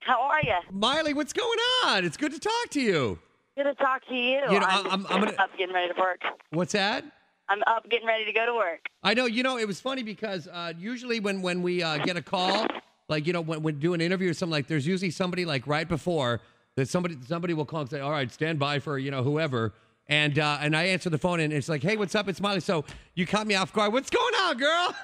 How are you? Miley, what's going on? It's good to talk to you. Good to talk to you. You know, I'm up getting ready to work. What's that? I'm up getting ready to go to work. I know. It was funny because usually when we get a call, like, when we do an interview or something, like, there's usually somebody, like, right before that somebody will call and say, all right, stand by for, whoever. And I answer the phone, and it's like, hey, what's up? It's Miley. So you caught me off guard. What's going on, girl?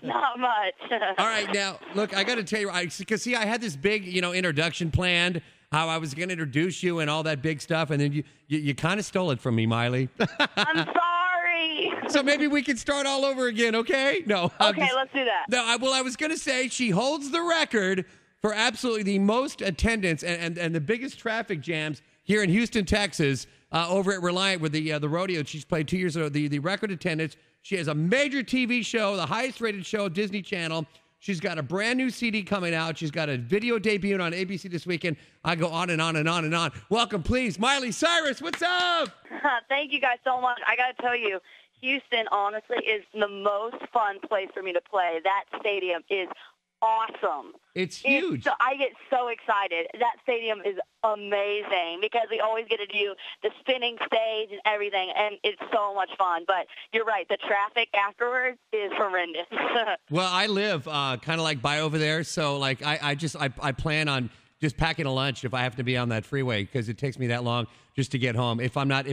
Not much. All right. Now, look, I got to tell you, because, I had this big, introduction planned, how I was going to introduce you and all that big stuff. And then you kind of stole it from me, Miley. I'm sorry. So maybe we can start all over again, okay? No. Okay, let's do that. No, I was going to say she holds the record for absolutely the most attendance and the biggest traffic jams here in Houston, Texas, over at Reliant with the rodeo she's played 2 years ago, the record attendance. She has a major TV show, the highest rated show, Disney Channel. She's got a brand new CD coming out. She's got a video debut on ABC this weekend. I go on and on and on and on. Welcome, please, Miley Cyrus. What's up? Thank you guys so much. I got to tell you, Houston, honestly, is the most fun place for me to play. That stadium is awesome. It's huge. I get so excited. That stadium is amazing because we always get to do the spinning stage and everything, and it's so much fun. But you're right, the traffic afterwards is horrendous. Well, I live kind of like by over there, so like I plan on just packing a lunch if I have to be on that freeway because it takes me that long just to get home. If I'm not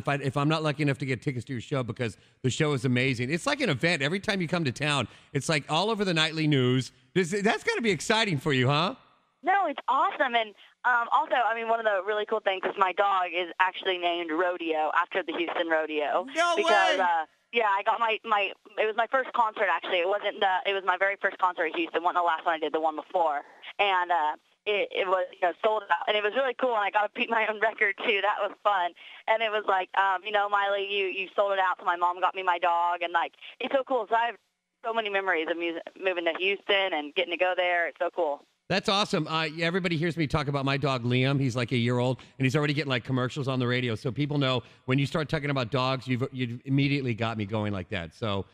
lucky enough to get tickets to your show, because the show is amazing. It's like an event every time you come to town. It's like all over the nightly news. That's got to be exciting for you, huh? No, it's awesome. And also, I mean, one of the really cool things is my dog is actually named Rodeo after the Houston Rodeo. No because, way! Yeah, I got it was my first concert, actually. It was my very first concert in Houston. Wasn't the last one I did, the one before. And it was sold out, and it was really cool, and I got to beat my own record too. That was fun. And it was like, Miley, you sold it out, so my mom got me my dog, and like, it's so cool. So I have so many memories of moving to Houston and getting to go there. It's so cool. That's awesome. Everybody hears me talk about my dog, Liam. He's like a year old, and he's already getting like commercials on the radio. So people know when you start talking about dogs, you've immediately got me going like that. So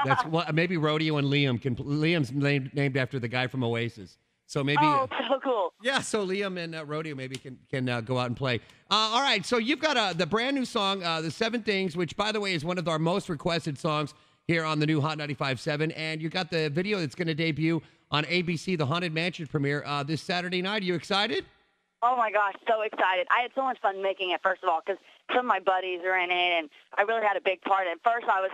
that's what maybe Rodeo and Liam's named after the guy from Oasis. So maybe. Oh, so cool. Yeah, so Liam and Rodeo maybe can go out and play. All right, so you've got the brand new song, The Seven Things, which, by the way, is one of our most requested songs here on the new Hot 95.7. And you got the video that's going to debut on ABC, the Haunted Mansion premiere, this Saturday night. Are you excited? Oh, my gosh, so excited. I had so much fun making it, first of all, because some of my buddies are in it, and I really had a big part in it. First, I was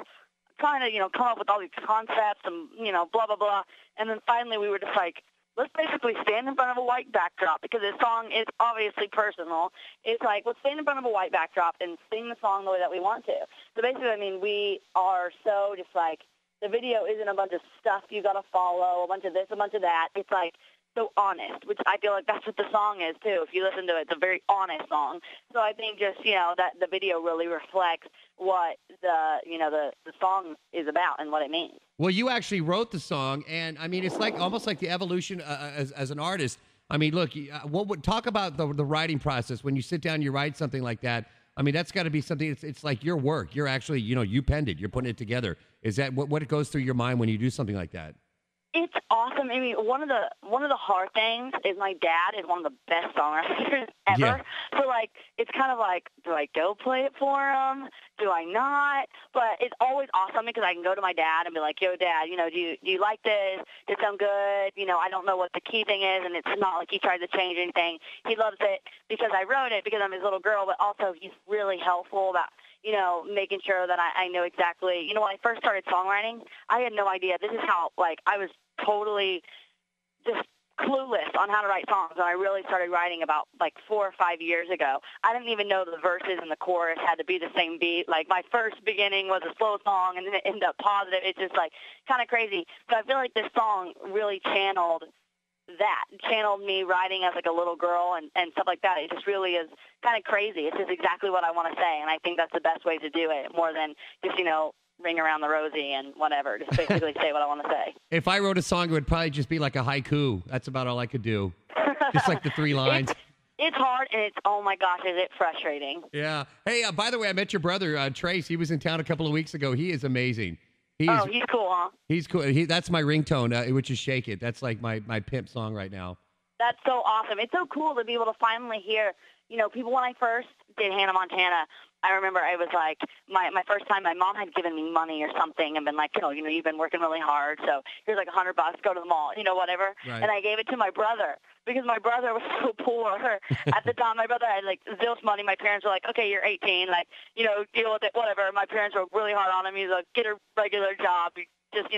trying to, come up with all these concepts and, blah, blah, blah. And then finally we were just like, let's basically stand in front of a white backdrop, because this song is obviously personal. It's like, let's stand in front of a white backdrop and sing the song the way that we want to. So basically, I mean, we are so just like, the video isn't a bunch of stuff you got to follow, a bunch of this, a bunch of that. It's like so honest, which I feel like that's what the song is too. If you listen to it, it's a very honest song. So I think just, that the video really reflects what the song is about and what it means. Well, you actually wrote the song, and I mean, it's like almost like the evolution as an artist. I mean, look, talk about the writing process when you sit down, you write something like that. I mean, that's got to be something. It's like your work. You're actually, you penned it. You're putting it together. Is that what goes through your mind when you do something like that? It's awesome. I mean, one of the hard things is my dad is one of the best songwriters ever. Yeah. So like, it's kind of like, do I go play it for him? Do I not? But it's always awesome because I can go to my dad and be like, yo, Dad, do you like this? Does it sound good? I don't know what the key thing is, and it's not like he tried to change anything. He loves it because I wrote it, because I'm his little girl, but also he's really helpful about making sure that I know exactly. When I first started songwriting, I had no idea. This is how, I was totally just clueless on how to write songs, and I really started writing about 4 or 5 years ago. I didn't even know the verses and the chorus had to be the same beat. Like, my first beginning was a slow song, and then it ended up positive. It's just kind of crazy. But I feel like this song really channeled me writing as a little girl and stuff like that. It just really is kind of crazy. It's just exactly what I want to say, and I think that's the best way to do it, more than just ring around the rosy and whatever. Just basically say what I want to say. If I wrote a song, it would probably just be like a haiku. That's about all I could do. Just like the 3 lines. It's hard, and oh my gosh, is it frustrating. Yeah. Hey, by the way, I met your brother, Trace. He was in town a couple of weeks ago. He is amazing. He's cool, huh? He's cool. That's my ringtone, which is Shake It. That's like my pimp song right now. That's so awesome. It's so cool to be able to finally hear, people. When I first did Hannah Montana, I remember I was like, my first time, my mom had given me money or something and been like, you've been working really hard, so here's like $100, go to the mall, whatever. Right. And I gave it to my brother because my brother was so poor. At the time, my brother had like zilch money. My parents were like, okay, you're 18, like, deal with it, whatever. My parents were really hard on him. He's like, get a regular job. Just,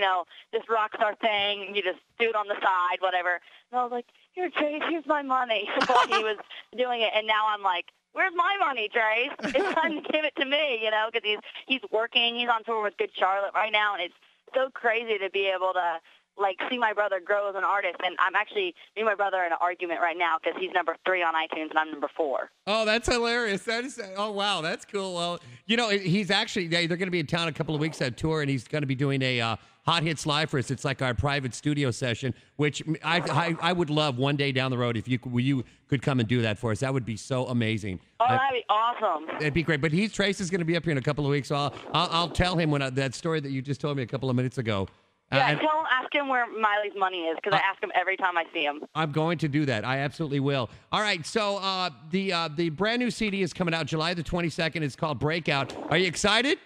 this rock star thing, you just do it on the side, whatever. And I was like, here, Trace, here's my money. While he was doing it, and now I'm like, where's my money, Trace? It's time to give it to me, because he's working. He's on tour with Good Charlotte right now, and it's so crazy to be able to, see my brother grow as an artist. And I'm actually, me and my brother are in an argument right now because he's number 3 on iTunes and I'm number 4. Oh, that's hilarious. Oh, wow, that's cool. Well, he's actually, they're going to be in town a couple of weeks at tour, and he's going to be doing a Hot Hits Live for us. It's like our private studio session, which I would love one day down the road if you could come and do that for us. That would be so amazing. Oh, that'd be awesome. It'd be great. But Trace is going to be up here in a couple of weeks, so I'll tell him that story that you just told me a couple of minutes ago. Yeah, ask him where Miley's money is, because I ask him every time I see him. I'm going to do that. I absolutely will. All right, so the brand new CD is coming out July the 22nd. It's called Breakout. Are you excited?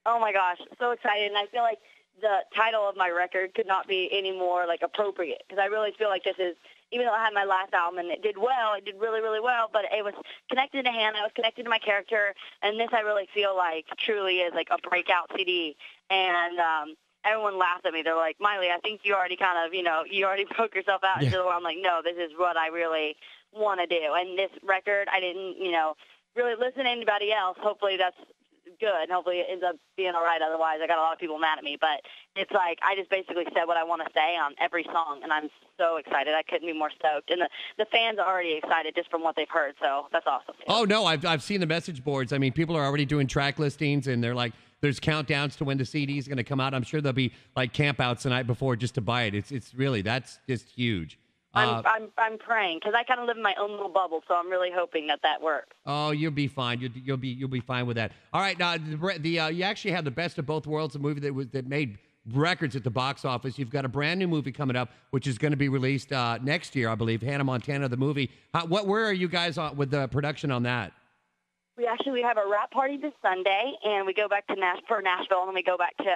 Oh, my gosh, so excited. And I feel like the title of my record could not be any more, appropriate, because I really feel like this is, even though I had my last album and it did well, it did really, really well, but it was connected to Hannah, it was connected to my character, and this I really feel like truly is, a breakout CD. And everyone laughed at me. They're like, Miley, I think you already kind of, you already broke yourself out into the world. I'm like, no, this is what I really want to do. And this record, I didn't, really listen to anybody else. Hopefully that's good. Hopefully it ends up being all right. Otherwise, I got a lot of people mad at me. But it's like I just basically said what I want to say on every song, and I'm so excited. I couldn't be more stoked. And the fans are already excited just from what they've heard, so that's awesome. Oh, no, I've seen the message boards. I mean, people are already doing track listings, and they're like, there's countdowns to when the CD is going to come out. I'm sure there'll be campouts the night before just to buy it. It's really, that's just huge. I'm praying because I kind of live in my own little bubble, so I'm really hoping that works. Oh, you'll be fine. You'll be fine with that. All right, now you actually have the best of both worlds. A movie that made records at the box office. You've got a brand new movie coming up, which is going to be released next year, I believe. Hannah Montana, the movie. Where are you guys on with the production on that? We have a wrap party this Sunday, and we go back to Nashville, and then we go back to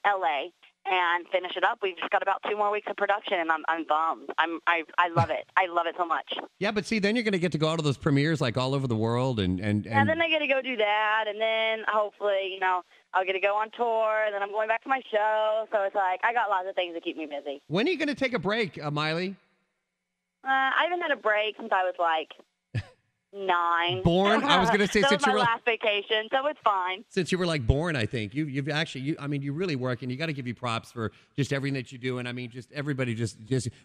L.A. and finish it up. We've just got about 2 more weeks of production, and I'm bummed. I love it. I love it so much. Yeah, but see, then you're going to get to go out to those premieres all over the world, and yeah, then I get to go do that, and then hopefully, I'll get to go on tour, and then I'm going back to my show. So it's like I got lots of things to keep me busy. When are you going to take a break, Miley? I haven't had a break since I was 9. Born? I was going to say that since was my you were last vacation, so it's fine. Since you were born, I think you've actually. I mean, you really work, and you got to give you props for just everything that you do. And I mean, just everybody, just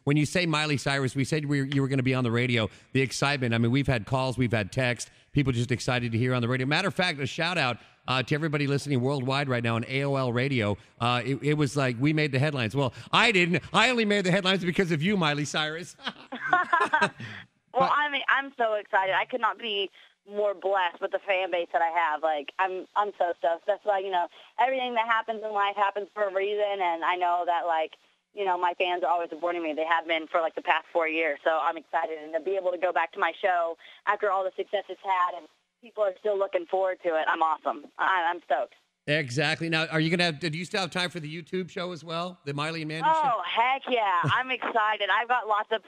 when you say Miley Cyrus, we said you were going to be on the radio. The excitement. I mean, we've had calls, we've had texts. People just excited to hear on the radio. Matter of fact, a shout out to everybody listening worldwide right now on AOL Radio. It was like we made the headlines. Well, I didn't. I only made the headlines because of you, Miley Cyrus. Well, I mean, I'm so excited. I could not be more blessed with the fan base that I have. I'm so stoked. That's why, everything that happens in life happens for a reason, and I know that, my fans are always supporting me. They have been for, the past 4 years, so I'm excited. And to be able to go back to my show after all the success it's had and people are still looking forward to it, I'm awesome. I'm stoked. Exactly. Now, are you do you still have time for the YouTube show as well? The Miley and Mandy show? Oh, heck yeah. I'm excited. I've got lots of